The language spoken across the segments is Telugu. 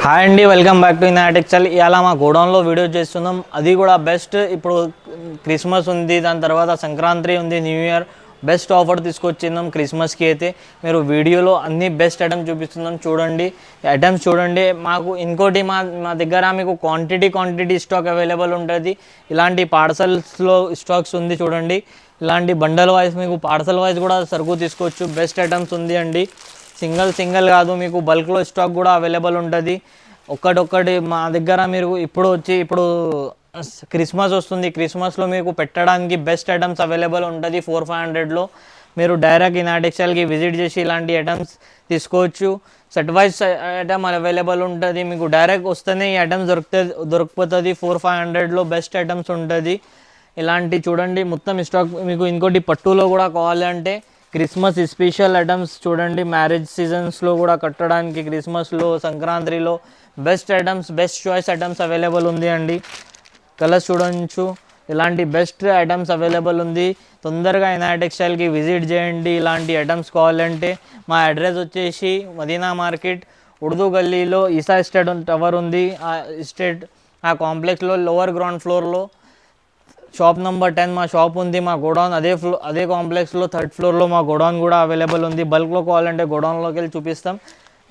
హాయ్ అండి, వెల్కమ్ బ్యాక్ టు ఇనాటెక్చల్. ఇలా మా గోడౌన్లో వీడియో చేస్తున్నాం. అది కూడా బెస్ట్. ఇప్పుడు క్రిస్మస్ ఉంది, దాని తర్వాత సంక్రాంతి ఉంది, న్యూ ఇయర్. బెస్ట్ ఆఫర్ తీసుకొచ్చిందాం క్రిస్మస్కి. అయితే మీరు వీడియోలో అన్ని బెస్ట్ ఐటమ్స్ చూపిస్తున్నాం, చూడండి. ఐటమ్స్ చూడండి. మాకు ఇంకోటి మా మా దగ్గర మీకు క్వాంటిటీ స్టాక్ అవైలబుల్ ఉంటుంది. ఇలాంటి పార్సల్స్లో స్టాక్స్ ఉంది, చూడండి. ఇలాంటి బండల్ వైజ్ మీకు పార్సల్ వైజ్ కూడా సరుకు తీసుకోవచ్చు. బెస్ట్ ఐటమ్స్ ఉంది అండి. సింగిల్ కాదు, మీకు బల్క్లో స్టాక్ కూడా అవైలబుల్ ఉంటుంది. ఒక్కటి మా దగ్గర మీరు ఇప్పుడు క్రిస్మస్ వస్తుంది. క్రిస్మస్లో మీకు పెట్టడానికి బెస్ట్ ఐటమ్స్ అవైలబుల్ ఉంటుంది. 400-500లో మీరు డైరెక్ట్ ఇనాటెక్చల్కి విజిట్ చేసి ఇలాంటి ఐటమ్స్ తీసుకోవచ్చు. సెట్ వైజ్ ఐటమ్ అవైలబుల్ ఉంటుంది. మీకు డైరెక్ట్ వస్తేనే ఈ ఐటమ్స్ దొరికిపోతుంది. 400-500లో బెస్ట్ ఐటమ్స్ ఉంటుంది. ఇలాంటి చూడండి మొత్తం స్టాక్. మీకు ఇంకోటి పట్టులో కూడా కావాలంటే క్రిస్మస్ స్పెషల్ ఐటమ్స్ చూడండి. మ్యారేజ్ సీజన్స్లో కూడా కట్టడానికి, క్రిస్మస్లో, సంక్రాంతిలో best items, best choice items available ఉంది అండి. కలర్స్ చూడవచ్చు. ఇలాంటి బెస్ట్ ఐటమ్స్ అవైలబుల్ ఉంది. తొందరగా ఇనాటెక్చల్కి విజిట్ చేయండి. ఇలాంటి ఐటమ్స్ కావాలంటే మా అడ్రస్ వచ్చేసి మదీనా మార్కెట్, ఉర్దూ గల్లీలో ఈసా ఎస్టేట్ టవర్ ఉంది. ఆ కాంప్లెక్స్లో లోవర్ గ్రౌండ్ ఫ్లోర్లో షాప్ నెంబర్ 10 మా షాప్ ఉంది. మా గోడౌన్ అదే కాంప్లెక్స్లో 3rd ఫ్లోర్లో మా గోడౌన్ కూడా అవైలబుల్ ఉంది. బల్క్లో కావాలంటే గోడౌన్లోకి వెళ్ళి చూపిస్తాం.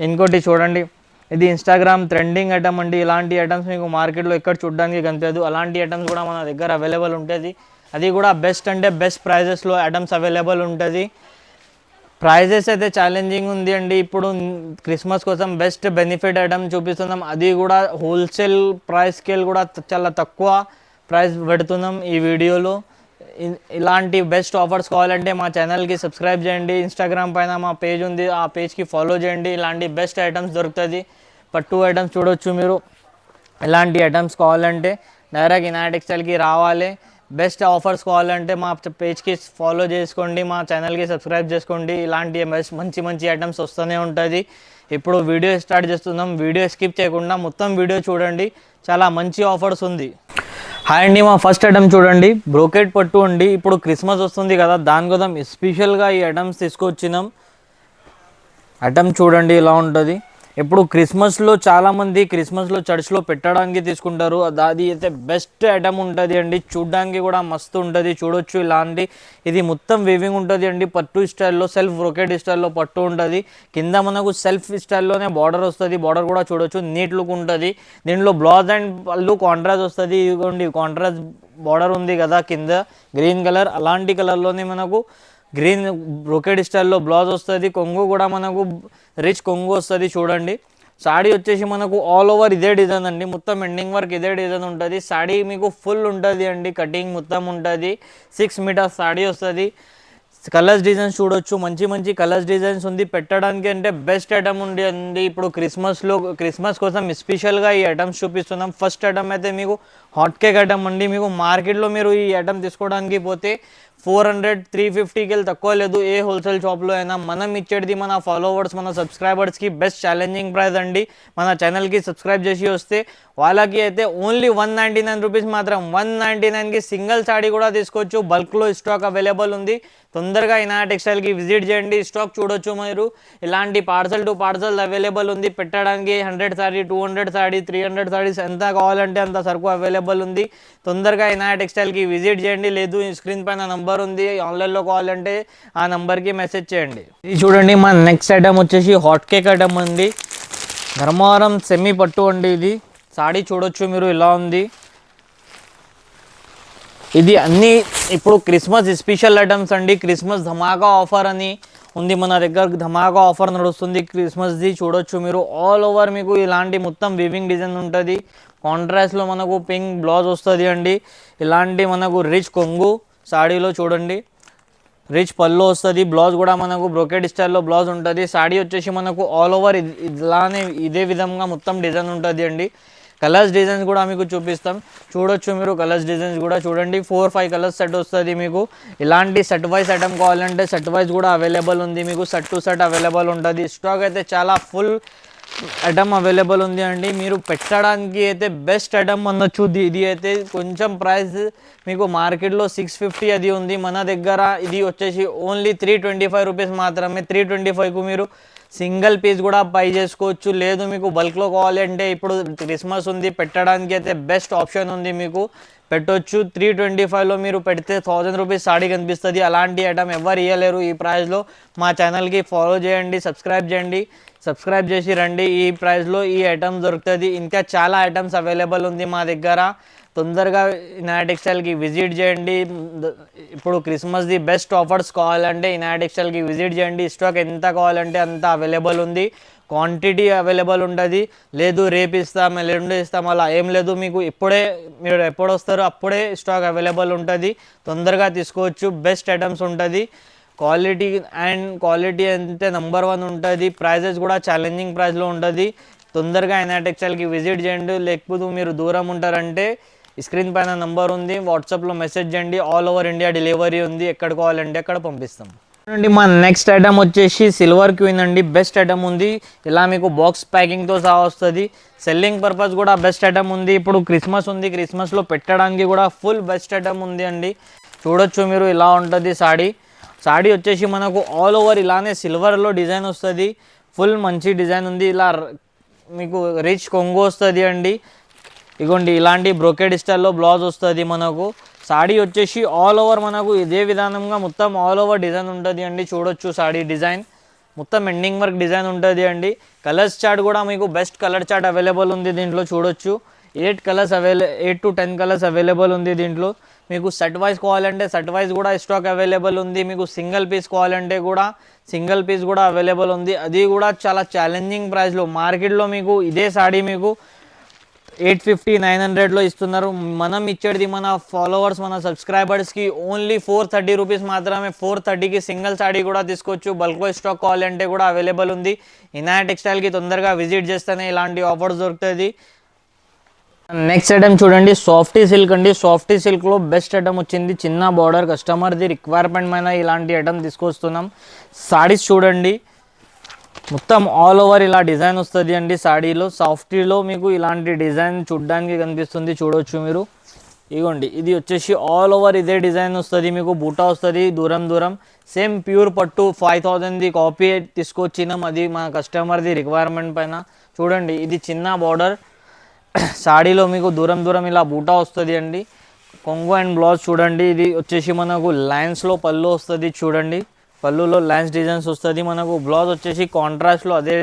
ఇంకోటి చూడండి, ఇది ఇన్స్టాగ్రామ్ ట్రెండింగ్ ఐటమ్ అండి. ఇలాంటి ఐటమ్స్ మీకు మార్కెట్లో ఎక్కడ చూడడానికి కనిపించదు. అలాంటి ఐటమ్స్ కూడా మన దగ్గర అవైలబుల్ ఉంటుంది. అది కూడా బెస్ట్ అంటే బెస్ట్ ప్రైజెస్లో ఐటమ్స్ అవైలబుల్ ఉంటుంది. ప్రైజెస్ అయితే ఛాలెంజింగ్ ఉంది అండి. ఇప్పుడు క్రిస్మస్ కోసం బెస్ట్ బెనిఫిట్ ఐటమ్ చూపిస్తున్నాం. అది కూడా హోల్సేల్ ప్రైస్ స్కేల్ కూడా చాలా తక్కువ ప్రైస్ పెడుతున్నాం ఈ వీడియోలో. ఇలాంటి బెస్ట్ ఆఫర్స్ కావాలంటే మా ఛానల్కి సబ్స్క్రైబ్ చేయండి. ఇన్స్టాగ్రామ్ పైన మా పేజ్ ఉంది, ఆ పేజ్కి ఫాలో చేయండి. ఇలాంటి బెస్ట్ ఐటమ్స్ దొరుకుతుంది. పట్టు ఐటమ్స్ చూడవచ్చు మీరు. ఇలాంటి ఐటమ్స్ కావాలంటే డైరెక్ట్ ఇనాటెక్చల్కి రావాలి. బెస్ట్ ఆఫర్స్ కావాలంటే మా పేజ్కి ఫాలో చేసుకోండి, మా ఛానల్కి సబ్స్క్రైబ్ చేసుకోండి. ఇలాంటి మంచి ఐటమ్స్ వస్తూనే ఉంటుంది. ఇప్పుడు వీడియో స్టార్ట్ చేస్తున్నాం. వీడియో స్కిప్ చేయకుండా మొత్తం వీడియో చూడండి. చాలా మంచి ఆఫర్స్ ఉంది. హాయ్ అండి, మా ఫస్ట్ ఐటమ్ చూడండి. బ్రోకెట్ పట్టు అండి. ఇప్పుడు క్రిస్మస్ వస్తుంది కదా, దానికోసం స్పెషల్గా ఈ ఐటమ్స్ తీసుకొచ్చినాం. ఐటమ్ చూడండి ఇలా ఉంటుంది. ఇప్పుడు క్రిస్మస్లో చాలామంది క్రిస్మస్లో చర్చ్లో పెట్టడానికి తీసుకుంటారు. అది అయితే బెస్ట్ ఐటమ్ ఉంటుంది అండి. చూడడానికి కూడా మస్తు ఉంటుంది, చూడొచ్చు. ఇలాంటి ఇది మొత్తం వీవింగ్ ఉంటుంది అండి. పట్టు స్టైల్లో, సెల్ఫ్ బ్రోకెట్ స్టైల్లో పట్టు ఉంటుంది. కింద మనకు సెల్ఫ్ స్టైల్లోనే బార్డర్ వస్తుంది. బార్డర్ కూడా చూడొచ్చు, నీట్ లుక్ ఉంటుంది. దీంట్లో బ్లౌజ్ అండ్ పళ్ళు కాంట్రాస్ట్ వస్తుంది. ఇదిగోండి కాంట్రాస్ట్ బార్డర్ ఉంది కదా కింద, గ్రీన్ కలర్. అలాంటి కలర్లోనే మనకు గ్రీన్ బ్రోకెడ్ స్టైల్లో బ్లౌజ్ వస్తుంది. కొంగు కూడా మనకు రిచ్ కొంగు వస్తుంది, చూడండి. సాడీ వచ్చేసి మనకు ఆల్ ఓవర్ ఇదే డిజైన్ అండి. మొత్తం ఎండింగ్ వర్క్ ఇదే డిజైన్ ఉంటుంది. సాడీ మీకు ఫుల్ ఉంటుంది అండి, కటింగ్ మొత్తం ఉంటుంది. 6 మీటర్స్ సాడీ వస్తుంది. కలర్స్ డిజైన్స్ చూడొచ్చు, మంచి కలర్స్ డిజైన్స్ ఉంది. పెట్టడానికి అంటే బెస్ట్ ఐటమ్ ఉంది అండి. ఇప్పుడు క్రిస్మస్ కోసం స్పెషల్గా ఈ ఐటమ్స్ చూపిస్తున్నాం. ఫస్ట్ ఐటమ్ అయితే మీకు హాట్ కేక్ ఐటమ్ అండి. మీకు మార్కెట్లో మీరు ఈ ఐటమ్ తీసుకోవడానికి పోతే 400-350కి తక్కువ లేదు, ఏ హోల్సేల్ షాప్లో అయినా. మనం ఇచ్చేది మన ఫాలోవర్స్, మన సబ్స్క్రైబర్స్కి బెస్ట్ ఛాలెంజింగ్ ప్రైస్ అండి. మన ఛానల్కి సబ్స్క్రైబ్ చేసి వస్తే వాళ్ళకి అయితే ఓన్లీ 199 రూపీస్ మాత్రం. 199కి సింగిల్ సాడీ కూడా తీసుకోవచ్చు. బల్క్లో స్టాక్ అవైలబుల్ ఉంది. తొందరగా ఇనాటెక్చల్కి విజిట్ చేయండి. స్టాక్ చూడొచ్చు మీరు. ఇలాంటి పార్సల్ టు పార్సల్ అవైలబుల్ ఉంది. పెట్టడానికి 100 సాడీ, 200 సాడీ, 300 సాడీస్ ఎంత కావాలంటే అంత సరుకు అవైలబుల్ ఉంది. తొందరగా ఇనాటెక్చల్కి విజిట్ చేయండి. లేదు స్క్రీన్ పైన నంబర్ ఉంది, ఆన్లైన్లో కావాలంటే ఆ నంబర్కి మెసేజ్ చేయండి. ఇది చూడండి, మా నెక్స్ట్ ఐటమ్ వచ్చేసి హాట్ కేక్ ఐటమ్ అండి. ధర్మవరం సెమీ పట్టు అండి. ఇది సాడీ చూడొచ్చు మీరు, ఇలా ఉంది. ఇది అన్నీ ఇప్పుడు క్రిస్మస్ స్పెషల్ ఐటమ్స్ అండి. క్రిస్మస్ ధమాకా ఆఫర్ అని ఉంది మన దగ్గర. ధమాకా ఆఫర్ నడుస్తుంది క్రిస్మస్ది, చూడొచ్చు మీరు. ఆల్ ఓవర్ మీకు ఇలాంటి మొత్తం వీవింగ్ డిజైన్ ఉంటుంది. కాంట్రాస్ట్లో మనకు పింక్ బ్లౌజ్ వస్తుంది అండి. ఇలాంటి మనకు రిచ్ కొంగు సాడీలో చూడండి. రిచ్ పళ్ళు వస్తుంది. బ్లౌజ్ కూడా మనకు బ్రోకెడ్ స్టైల్లో బ్లౌజ్ ఉంటుంది. సాడీ వచ్చేసి మనకు ఆల్ ఓవర్ ఇలానే ఇదే విధంగా మొత్తం డిజైన్ ఉంటుంది అండి. కలర్స్ డిజైన్స్ కూడా మీకు చూపిస్తాం, చూడొచ్చు మీరు. కలర్స్ డిజైన్స్ కూడా చూడండి. 4-5 కలర్స్ సెట్ వస్తుంది మీకు. ఇలాంటి సెట్ వైజ్ ఐటమ్ కావాలంటే సెట్ వైజ్ కూడా అవైలబుల్ ఉంది మీకు. సెట్ టు సెట్ అవైలబుల్ ఉంటుంది. స్టాక్ అయితే చాలా ఫుల్ ఐటమ్ అవైలబుల్ ఉంది అండి. మీరు పెట్టడానికి అయితే బెస్ట్ ఐటమ్ అనొచ్చు. ఇది అయితే కొంచెం ప్రైస్ మీకు మార్కెట్లో 650 అది ఉంది. మన దగ్గర ఇది వచ్చేసి ఓన్లీ 325 రూపీస్ మాత్రమే. 325కు మీరు సింగిల్ పీస్ కూడా బై చేసుకోవచ్చు. లేదు మీకు బల్క్లో కావాలి అంటే ఇప్పుడు క్రిస్మస్ ఉంది, పెట్టడానికి అయితే బెస్ట్ ఆప్షన్ ఉంది, మీకు పెట్టొచ్చు. 325లో మీరు పెడితే 1000 రూపీస్ సాడీ కనిపిస్తుంది. అలాంటి ఐటమ్ ఎవరు ఇవ్వలేరు ఈ ప్రైస్లో. మా ఛానల్కి ఫాలో చేయండి, సబ్స్క్రైబ్ చేసి రండి. ఈ ప్రైస్లో ఈ ఐటమ్ దొరుకుతుంది. ఇంకా చాలా ఐటమ్స్ అవైలబుల్ ఉంది మా దగ్గర. తొందరగా ఇనాయ టెక్స్టైల్కి విజిట్ చేయండి. ఇప్పుడు క్రిస్మస్ది బెస్ట్ ఆఫర్స్ కావాలంటే ఇనాయ టెక్స్టైల్కి విజిట్ చేయండి. స్టాక్ ఎంత కావాలంటే అంత అవైలబుల్ ఉంది, క్వాంటిటీ అవైలబుల్ ఉంటుంది. లేదు రేపు ఇస్తాం, ఎల్లుండి ఇస్తాం అలా ఏం లేదు. మీకు ఇప్పుడే, మీరు ఎప్పుడు వస్తారో అప్పుడే స్టాక్ అవైలబుల్ ఉంటుంది. తొందరగా తీసుకోవచ్చు. బెస్ట్ ఐటమ్స్ ఉంటుంది. క్వాలిటీ అంటే నెంబర్ 1 ఉంటుంది. ప్రైజెస్ కూడా ఛాలెంజింగ్ ప్రైస్లో ఉంటుంది. తొందరగా ఇనాయ టెక్స్టైల్కి విజిట్ చేయండి. లేకపోతే మీరు దూరం ఉంటారంటే స్క్రీన్ పైన నెంబర్ ఉంది, వాట్సాప్లో మెసేజ్ చేయండి. ఆల్ ఓవర్ ఇండియా డెలివరీ ఉంది, ఎక్కడ కావాలంటే అక్కడ పంపిస్తాం. అండి మా నెక్స్ట్ ఐటమ్ వచ్చేసి సిల్వర్ క్వీన్ అండి. బెస్ట్ ఐటమ్ ఉంది. ఇలా మీకు బాక్స్ ప్యాకింగ్తో సహా వస్తుంది. సెల్లింగ్ పర్పస్ కూడా బెస్ట్ ఐటమ్ ఉంది. ఇప్పుడు క్రిస్మస్ ఉంది, క్రిస్మస్లో పెట్టడానికి కూడా ఫుల్ బెస్ట్ ఐటమ్ ఉంది అండి. చూడొచ్చు మీరు, ఇలా ఉంటుంది సాడీ వచ్చేసి మనకు ఆల్ ఓవర్ ఇలానే సిల్వర్లో డిజైన్ వస్తుంది. ఫుల్ మంచి డిజైన్ ఉంది. ఇలా మీకు రిచ్ కొంగు వస్తుంది అండి. ఇగోండి ఇలాంటి బ్రోకెడ్ స్టైల్లో బ్లౌజ్ వస్తుంది మనకు. సాడీ వచ్చేసి ఆల్ ఓవర్ మనకు ఇదే విధానంగా మొత్తం ఆల్ ఓవర్ డిజైన్ ఉంటుంది అండి. చూడొచ్చు సాడీ డిజైన్ మొత్తం ఎండింగ్ వర్క్ డిజైన్ ఉంటుంది అండి. కలర్స్ చార్ట్ కూడా మీకు బెస్ట్ కలర్ చార్ట్ అవైలబుల్ ఉంది దీంట్లో. చూడొచ్చు 8 to 10 కలర్స్ అవైలబుల్ ఉంది దీంట్లో. మీకు సెట్ వైజ్ కావాలంటే సెట్ వైజ్ కూడా స్టాక్ అవైలబుల్ ఉంది. మీకు సింగిల్ పీస్ కావాలంటే కూడా సింగిల్ పీస్ కూడా అవైలబుల్ ఉంది. అది కూడా చాలా ఛాలెంజింగ్ ప్రైస్లో. మార్కెట్లో మీకు ఇదే సాడీ మీకు 850-900లో ఇస్తున్నారు. మనం ఇచ్చేది మన ఫాలోవర్స్, మన సబ్స్క్రైబర్స్కి ఓన్లీ 430 రూపీస్ మాత్రమే. 430కి సింగిల్ సాడీ కూడా తీసుకోవచ్చు. బల్క్లో స్టాక్ కావాలంటే కూడా అవైలబుల్ ఉంది. ఇనాయ టెక్స్టైల్కి తొందరగా విజిట్ చేస్తేనే ఇలాంటి ఆఫర్స్ దొరుకుతుంది. నెక్స్ట్ ఐటమ్ చూడండి, సాఫ్టీ సిల్క్ అండి. సాఫ్టీ సిల్క్లో బెస్ట్ ఐటమ్ వచ్చింది. చిన్న బార్డర్, కస్టమర్ది రిక్వైర్మెంట్ పైన ఇలాంటి ఐటమ్ తీసుకొస్తున్నాం. సాడీస్ చూడండి మొత్తం ఆల్ ఓవర్ ఇలా డిజైన్ వస్తుంది అండి. సాడీలో సాఫ్టీలో మీకు ఇలాంటి డిజైన్ చూడడానికి కనిపిస్తుంది. చూడొచ్చు మీరు. ఇగోండి ఇది వచ్చేసి ఆల్ ఓవర్ ఇదే డిజైన్ వస్తుంది. మీకు బూటా వస్తుంది దూరం సేమ్ ప్యూర్ పట్టు 5000ది కాపీ తీసుకొచ్చినాం. అది మా కస్టమర్ది రిక్వైర్మెంట్ పైన. చూడండి ఇది చిన్న బార్డర్, సాడీలో మీకు దూరం ఇలా బూటా వస్తుంది అండి. కొంగు అండ్ బ్లౌజ్ చూడండి. ఇది వచ్చేసి మనకు లైన్స్లో పళ్ళు వస్తుంది. చూడండి పళ్ళులో లైన్స్ డిజైన్స్ వస్తుంది మనకు. బ్లౌజ్ వచ్చేసి కాంట్రాస్ట్లో అదే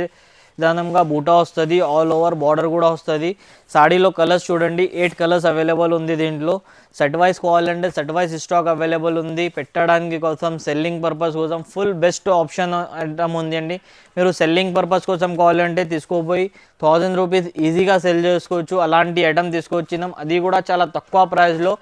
విధానంగా బూటా వస్తుంది. ఆల్ ఓవర్ బార్డర్ కూడా వస్తుంది. సాడీలో కలర్స్ చూడండి 8 కలర్స్ అవైలబుల్ ఉంది దీంట్లో. సెట్ వైజ్ కావాలంటే సెట్ వైజ్ స్టాక్ అవైలబుల్ ఉంది. పెట్టడానికి కోసం, సెల్లింగ్ పర్పస్ కోసం ఫుల్ బెస్ట్ ఆప్షన్ ఐటమ్ ఉంది అండి. మీరు సెల్లింగ్ పర్పస్ కోసం కావాలంటే తీసుకోపోయి 1000 రూపీస్ ఈజీగా సెల్ చేసుకోవచ్చు. అలాంటి ఐటమ్ తీసుకొచ్చినాం, అది కూడా చాలా తక్కువ ప్రైస్లో.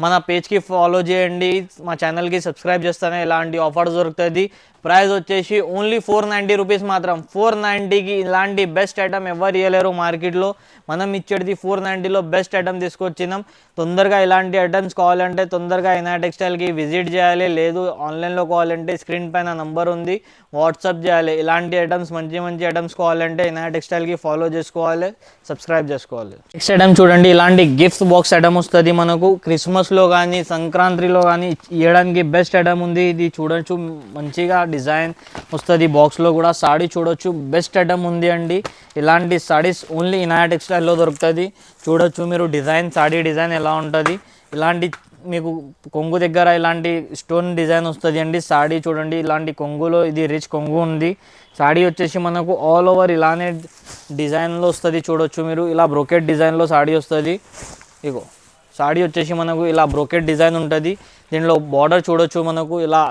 మన పేజ్కి ఫాలో చేయండి, మా ఛానల్కి సబ్స్క్రైబ్ చేస్తేనే ఇలాంటి ఆఫర్స్ దొరుకుతుంది. ప్రైస్ వచ్చేసి ఓన్లీ 490 రూపీస్ మాత్రం. 490కి ఇలాంటి బెస్ట్ ఐటమ్ ఎవరు ఇవ్వలేరు మార్కెట్లో. మనం ఇచ్చేది 490లో బెస్ట్ ఐటమ్ తీసుకొచ్చినాం. తొందరగా ఇలాంటి ఐటమ్స్ కావాలంటే తొందరగా ఇనాయ టెక్స్టైల్కి విజిట్ చేయాలి. లేదు ఆన్లైన్లో కావాలంటే స్క్రీన్ పైన నంబర్ ఉంది, వాట్సాప్ చేయాలి. ఇలాంటి ఐటమ్స్ మంచి ఐటమ్స్ కావాలంటే ఇనాయ టెక్స్టైల్కి ఫాలో చేసుకోవాలి, సబ్స్క్రైబ్ చేసుకోవాలి. నెక్స్ట్ ఐటమ్ చూడండి, ఇలాంటి గిఫ్ట్స్ బాక్స్ ఐటమ్ వస్తుంది మనకు. క్రిస్మస్లో కానీ సంక్రాంతిలో కానీ ఇవ్వడానికి బెస్ట్ ఐటమ్ ఉంది. ఇది చూడొచ్చు మంచిగా డిజైన్ వస్తుంది బాక్స్లో కూడా. సాడీ చూడొచ్చు బెస్ట్ ఐటమ్ ఉంది అండి. ఇలాంటి సాడీస్ ఓన్లీ ఇనాయ టెక్స్టైల్లో దొరుకుతుంది. చూడొచ్చు మీరు డిజైన్, సాడీ డిజైన్ ఎలా ఉంటుంది. ఇలాంటి మీకు కొంగు దగ్గర ఇలాంటి స్టోన్ డిజైన్ వస్తుంది అండి. సాడీ చూడండి ఇలాంటి కొంగులో, ఇది రిచ్ కొంగు ఉంది. సాడీ వచ్చేసి మనకు ఆల్ ఓవర్ ఇలానే డిజైన్లో వస్తుంది. చూడొచ్చు మీరు ఇలా బ్రోకెట్ డిజైన్లో సాడీ వస్తుంది. ఇగో సాడీ వచ్చేసి మనకు ఇలా బ్రోకెట్ డిజైన్ ఉంటుంది. దీనిలో బార్డర్ చూడొచ్చు మనకు ఇలా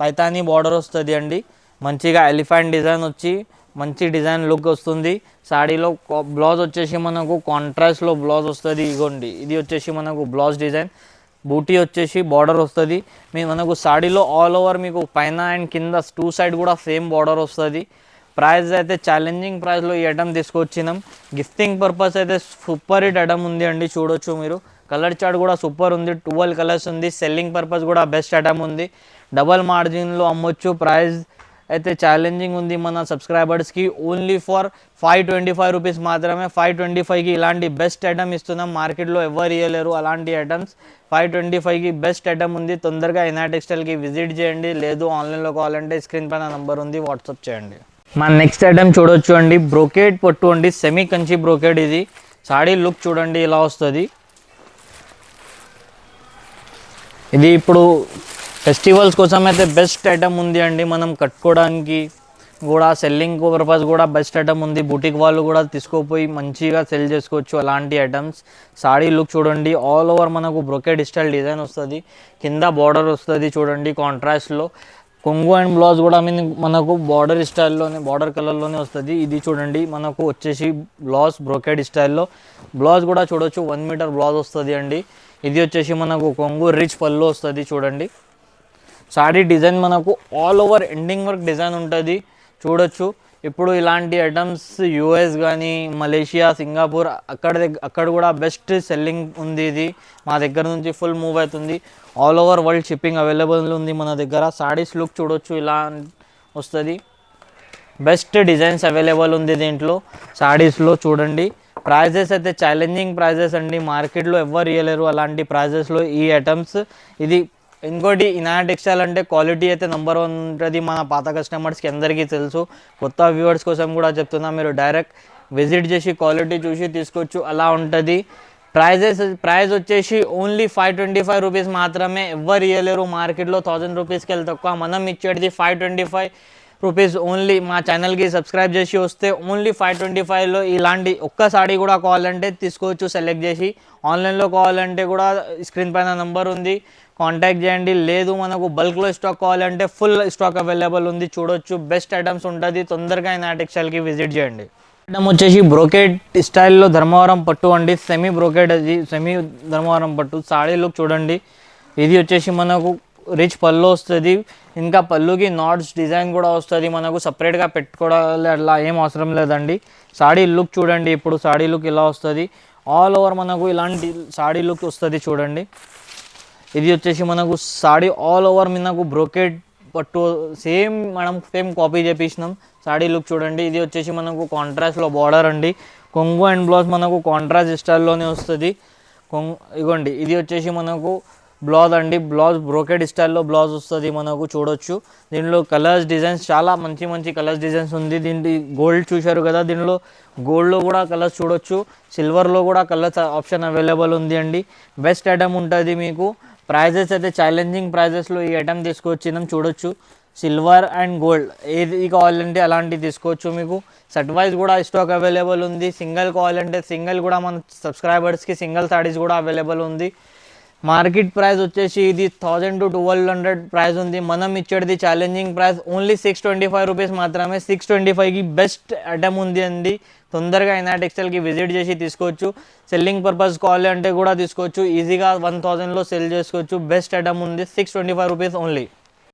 పైతానీ బార్డర్ వస్తుంది అండి. మంచిగా ఎలిఫెంట్ డిజైన్ వచ్చి మంచి డిజైన్ లుక్ వస్తుంది. సాడీలో బ్లౌజ్ వచ్చేసి మనకు కాంట్రాస్ట్లో బ్లౌజ్ వస్తుంది. ఇగోండి ఇది వచ్చేసి మనకు బ్లౌజ్ డిజైన్. బూటీ వచ్చేసి బార్డర్ వస్తుంది. మనకు సాడీలో ఆల్ ఓవర్ మీకు పైన అండ్ కింద 2 సైడ్ కూడా సేమ్ బార్డర్ వస్తుంది. ప్రైస్ అయితే ఛాలెంజింగ్ ప్రైస్లో ఈ ఐటమ్ తీసుకొచ్చినాం. గిఫ్టింగ్ పర్పస్ అయితే సూపర్ హిట్ ఐటమ్ ఉంది అండి. చూడొచ్చు మీరు కలర్ చార్ట్ కూడా సూపర్ ఉంది. 12 కలర్స్ ఉంది. సెల్లింగ్ పర్పస్ కూడా బెస్ట్ ఐటమ్ ఉంది. డబల్ మార్జిన్లో అమ్మొచ్చు. ప్రైస్ అయితే ఛాలెంజింగ్ ఉంది మన సబ్స్క్రైబర్స్కి. ఓన్లీ ఫర్ 525 రూపీస్ మాత్రమే. 525కి ఇలాంటి బెస్ట్ ఐటమ్ ఇస్తున్నాం. మార్కెట్లో ఎవరు ఇవ్వలేరు అలాంటి ఐటమ్స్. 525కి బెస్ట్ ఐటమ్ ఉంది. తొందరగా ఇనాయ టెక్స్టైల్కి విజిట్ చేయండి. లేదు ఆన్లైన్లో కావాలంటే స్క్రీన్ పైన నంబర్ ఉంది, వాట్సాప్ చేయండి. మన నెక్స్ట్ ఐటమ్ చూడొచ్చు అండి, బ్రోకేడ్ పట్టు అండి, సెమీ కంచి బ్రోకేడ్. ఇది సాడీ లుక్ చూడండి ఇలా వస్తుంది. ఇది ఇప్పుడు ఫెస్టివల్స్ కోసం అయితే బెస్ట్ ఐటమ్ ఉంది అండి. మనం కట్టుకోవడానికి కూడా, సెల్లింగ్ పర్పస్ కూడా బెస్ట్ ఐటమ్ ఉంది. బూటిక్ వాళ్ళు కూడా తీసుకోపోయి మంచిగా సెల్ చేసుకోవచ్చు అలాంటి ఐటమ్స్. సాడీ లుక్ చూడండి, ఆల్ ఓవర్ మనకు బ్రోకేడ్ స్టైల్ డిజైన్ వస్తుంది, కింద బార్డర్ వస్తుంది చూడండి కాంట్రాస్ట్లో. కొంగు అండ్ బ్లౌజ్ కూడా మనకు బార్డర్ స్టైల్లోనే, బార్డర్ కలర్లోనే వస్తుంది. ఇది చూడండి మనకు వచ్చేసి బ్లౌజ్ బ్రోకేడ్ స్టైల్లో. బ్లౌజ్ కూడా చూడొచ్చు 1 మీటర్ బ్లౌజ్ వస్తుంది అండి. ఇది వచ్చేసి మనకు కొంగు రిచ్ పళ్ళు వస్తుంది చూడండి. సాడీ డిజైన్ మనకు all over ending work design ఉంటుంది చూడొచ్చు. ఇప్పుడు ఇలాంటి ఐటమ్స్ యూఎస్ కానీ, మలేషియా, సింగపూర్ అక్కడ కూడా బెస్ట్ సెల్లింగ్ ఉంది. ఇది మా దగ్గర నుంచి ఫుల్ మూవ్ అవుతుంది. All over world shipping available ఉంది మన దగ్గర. సాడీస్ లుక్ చూడొచ్చు ఇలా వస్తుంది. బెస్ట్ డిజైన్స్ అవైలబుల్ ఉంది దీంట్లో సాడీస్లో చూడండి. ప్రైజెస్ అయితే ఛాలెంజింగ్ ప్రైజెస్ అండి, మార్కెట్లో ఎవ్వరు ఇవ్వలేరు అలాంటి ప్రైజెస్లో ఈ ఐటమ్స్. ఇది ఇంకోటి, ఇనాయా టెక్స్టైల్ అంటే క్వాలిటీ అయితే నెంబర్ 1 ఉంటుంది. మన పాత కస్టమర్స్కి అందరికీ తెలుసు, కొత్త వ్యూవర్స్ కోసం కూడా చెప్తున్నా, మీరు డైరెక్ట్ విజిట్ చేసి క్వాలిటీ చూసి తీసుకోవచ్చు అలా ఉంటుంది. ప్రైస్ వచ్చేసి ఓన్లీ 525 రూపీస్ మాత్రమే, ఎవ్వరు ఇవ్వలేరు మార్కెట్లో 1000 రూపీస్కి వెళ్ళి తక్కువ. మనం ఇచ్చేది 525 రూపీస్ ఓన్లీ. మా ఛానల్కి సబ్స్క్రైబ్ చేసి వస్తే ఓన్లీ 525లో ఇలాంటి ఒక్క సాడీ కూడా కావాలంటే తీసుకోవచ్చు సెలెక్ట్ చేసి. ఆన్లైన్లో కావాలంటే కూడా స్క్రీన్ పైన నెంబర్ ఉంది, కాంటాక్ట్ చేయండి. లేదు మనకు బల్క్లో స్టాక్ కావాలంటే ఫుల్ స్టాక్ అవైలబుల్ ఉంది చూడొచ్చు. బెస్ట్ ఐటమ్స్ ఉంటుంది, తొందరగా ఇనాయా టెక్స్టైల్కి విజిట్ చేయండి. ఐటమ్ వచ్చేసి బ్రోకేడ్ స్టైల్లో ధర్మవరం పట్టు అండి, సెమీ బ్రోకేడ్. అది సెమీ ధర్మవరం పట్టు. సాడీ లుక్ చూడండి. ఇది వచ్చేసి మనకు రిచ్ పళ్ళు వస్తుంది, ఇంకా పళ్ళుకి నాట్స్ డిజైన్ కూడా వస్తుంది. మనకు సపరేట్గా పెట్టుకోవాలి అట్లా ఏం అవసరం లేదండి. సాడీ లుక్ చూడండి, ఇప్పుడు సాడీ లుక్ ఇలా వస్తుంది. ఆల్ ఓవర్ మనకు ఇలాంటి సాడీ లుక్ వస్తుంది చూడండి. ఇది వచ్చేసి మనకు సాడీ ఆల్ ఓవర్ మనకు బ్రోకేడ్ పట్టు సేమ్ మనం కాపీ చేపించినాం. సాడీ లుక్ చూడండి. ఇది వచ్చేసి మనకు కాంట్రాస్ట్లో బార్డర్ అండి. కొంగు అండ్ బ్లౌజ్ మనకు కాంట్రాస్ట్ స్టైల్లోనే వస్తుంది. ఇగోండి ఇది వచ్చేసి మనకు బ్లౌజ్ అండి, బ్లౌజ్ బ్రోకెడ్ స్టైల్లో బ్లౌజ్ వస్తుంది మనకు చూడొచ్చు. దీనిలో కలర్స్ డిజైన్స్ చాలా మంచి మంచి కలర్స్ డిజైన్స్ ఉంది. దీని గోల్డ్ చూశారు కదా, దీనిలో గోల్డ్లో కూడా కలర్స్ చూడొచ్చు, సిల్వర్లో కూడా కలర్స్ ఆప్షన్ అవైలబుల్ ఉంది అండి. బెస్ట్ ఐటమ్ ఉంటుంది మీకు. ప్రైజెస్ అయితే ఛాలెంజింగ్ ప్రైజెస్లో ఈ ఐటమ్ తీసుకొచ్చినాం చూడొచ్చు. సిల్వర్ అండ్ గోల్డ్ ఏది కావాలంటే అలాంటివి తీసుకోవచ్చు. మీకు సెట్ వైజ్ కూడా స్టాక్ అవైలబుల్ ఉంది. సింగిల్ కావాలంటే సింగిల్ కూడా మన సబ్స్క్రైబర్స్కి సింగిల్ సారీస్ కూడా అవైలబుల్ ఉంది. మార్కెట్ ప్రైస్ వచ్చేసి ఇది 1000 to 1200 ప్రైస్ ఉంది. మనం ఇచ్చేది ఛాలెంజింగ్ ప్రైస్ ఓన్లీ 625 రూపీస్ మాత్రమే. 625కి బెస్ట్ ఐటమ్ ఉంది అండి. తొందరగా ఇనాయా టెక్స్టైల్కి విజిట్ చేసి తీసుకోవచ్చు. సెల్లింగ్ పర్పస్ కావాలి అంటే కూడా తీసుకోవచ్చు. ఈజీగా 1000లో సెల్ చేసుకోవచ్చు. బెస్ట్ ఐటమ్ ఉంది, 625 రూపీస్ ఓన్లీ.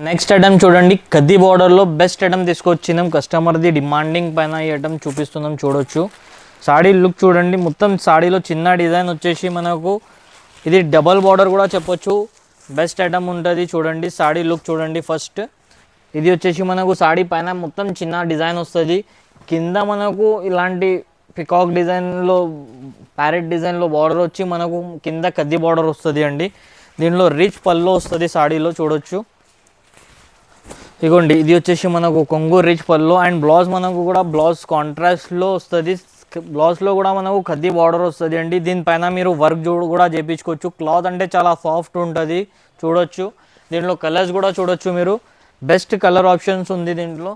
నెక్స్ట్ ఐటమ్ చూడండి, కద్ది బార్డర్లో బెస్ట్ ఐటమ్ తీసుకొచ్చినాం. కస్టమర్ది డిమాండింగ్ పైన ఈ ఐటమ్ చూపిస్తున్నాం చూడొచ్చు. సాడీ లుక్ చూడండి, మొత్తం సాడీలో చిన్న డిజైన్ వచ్చేసి మనకు ఇది డబల్ బార్డర్ కూడా చెప్పొచ్చు. బెస్ట్ ఐటమ్ ఉంటుంది చూడండి. సాడీ లుక్ చూడండి ఫస్ట్. ఇది వచ్చేసి మనకు సాడీ పైన మొత్తం చిన్న డిజైన్ వస్తుంది. కింద మనకు ఇలాంటి పికాక్ డిజైన్లో, ప్యారెట్ డిజైన్లో బార్డర్ వచ్చి మనకు కింద కద్ది బార్డర్ వస్తుంది అండి. దీనిలో రిచ్ పళ్ళు వస్తుంది సాడీలో చూడొచ్చు. ఇగోండి ఇది వచ్చేసి మనకు కొంగు రిచ్ పళ్ళు అండ్ బ్లౌజ్ మనకు కూడా బ్లౌజ్ కాంట్రాస్ట్లో వస్తుంది. బ్లౌజ్లో కూడా మనకు కద్ది బార్డర్ వస్తుంది అండి. దీనిపైన మీరు వర్క్ కూడా చేయించుకోవచ్చు. క్లాత్ అంటే చాలా సాఫ్ట్ ఉంటుంది చూడొచ్చు. దీంట్లో కలర్స్ కూడా చూడొచ్చు మీరు. బెస్ట్ కలర్ ఆప్షన్స్ ఉంది దీంట్లో.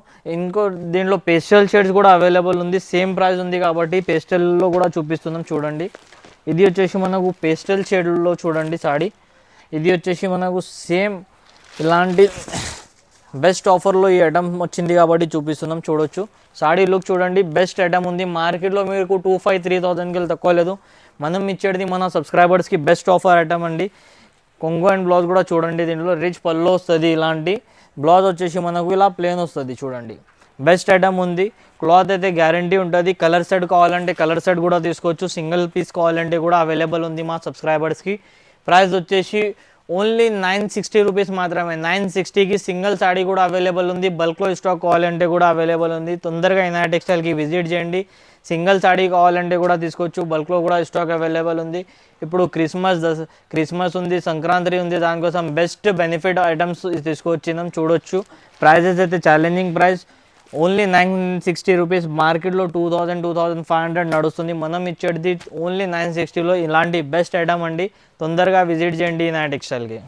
దీంట్లో పేస్టల్ షేడ్స్ కూడా అవైలబుల్ ఉంది. సేమ్ ప్రైస్ ఉంది కాబట్టి పేస్టల్లో కూడా చూపిస్తున్నాం చూడండి. ఇది వచ్చేసి మనకు పేస్టల్ షేడ్లో చూడండి సాడీ. ఇది వచ్చేసి మనకు సేమ్ ఇలాంటి బెస్ట్ ఆఫర్లో ఈ ఐటమ్ వచ్చింది కాబట్టి చూపిస్తున్నాం చూడొచ్చు. సాడీ లుక్ చూడండి, బెస్ట్ ఐటమ్ ఉంది. మార్కెట్లో మీకు 2500-3000కి తక్కువ లేదు. మనం ఇచ్చేది మన సబ్స్క్రైబర్స్కి బెస్ట్ ఆఫర్ ఐటమ్ అండి. కొంగు అండ్ బ్లౌజ్ కూడా చూడండి. దీంట్లో రిచ్ పళ్ళు వస్తుంది. ఇలాంటి బ్లౌజ్ వచ్చేసి మనకు ఇలా ప్లేన్ వస్తుంది చూడండి. బెస్ట్ ఐటమ్ ఉంది. క్లాత్ అయితే గ్యారంటీ ఉంటుంది. కలర్ సెట్ కావాలంటే కలర్ సెట్ కూడా తీసుకోవచ్చు. సింగిల్ పీస్ కావాలంటే కూడా అవైలబుల్ ఉంది మా సబ్స్క్రైబర్స్కి. ప్రైస్ వచ్చేసి ఓన్లీ 960 రూపీస్ మాత్రమే. 960కి సింగిల్ సాడీ కూడా అవైలబుల్ ఉంది. బల్క్లో స్టాక్ కావాలంటే కూడా అవైలబుల్ ఉంది. తొందరగా ఇనాయా టెక్స్టైల్కి విజిట్ చేయండి. సింగిల్ సాడీ కావాలంటే కూడా తీసుకోవచ్చు. బల్క్లో కూడా స్టాక్ అవైలబుల్ ఉంది. ఇప్పుడు క్రిస్మస్ ఉంది, సంక్రాంతి ఉంది, దానికోసం బెస్ట్ బెనిఫిట్ ఐటమ్స్ తీసుకొచ్చినాం చూడొచ్చు. ప్రైజెస్ అయితే ఛాలెంజింగ్ ప్రైస్ ఓన్లీ 960 రూపీస్. మార్కెట్లో 2500 నడుస్తుంది. మనం ఇచ్చేది ఓన్లీ 960లో ఇలాంటి బెస్ట్ ఐటమ్ అండి. తొందరగా విజిట్ చేయండి ఈ నాయ టెక్స్టైల్కి.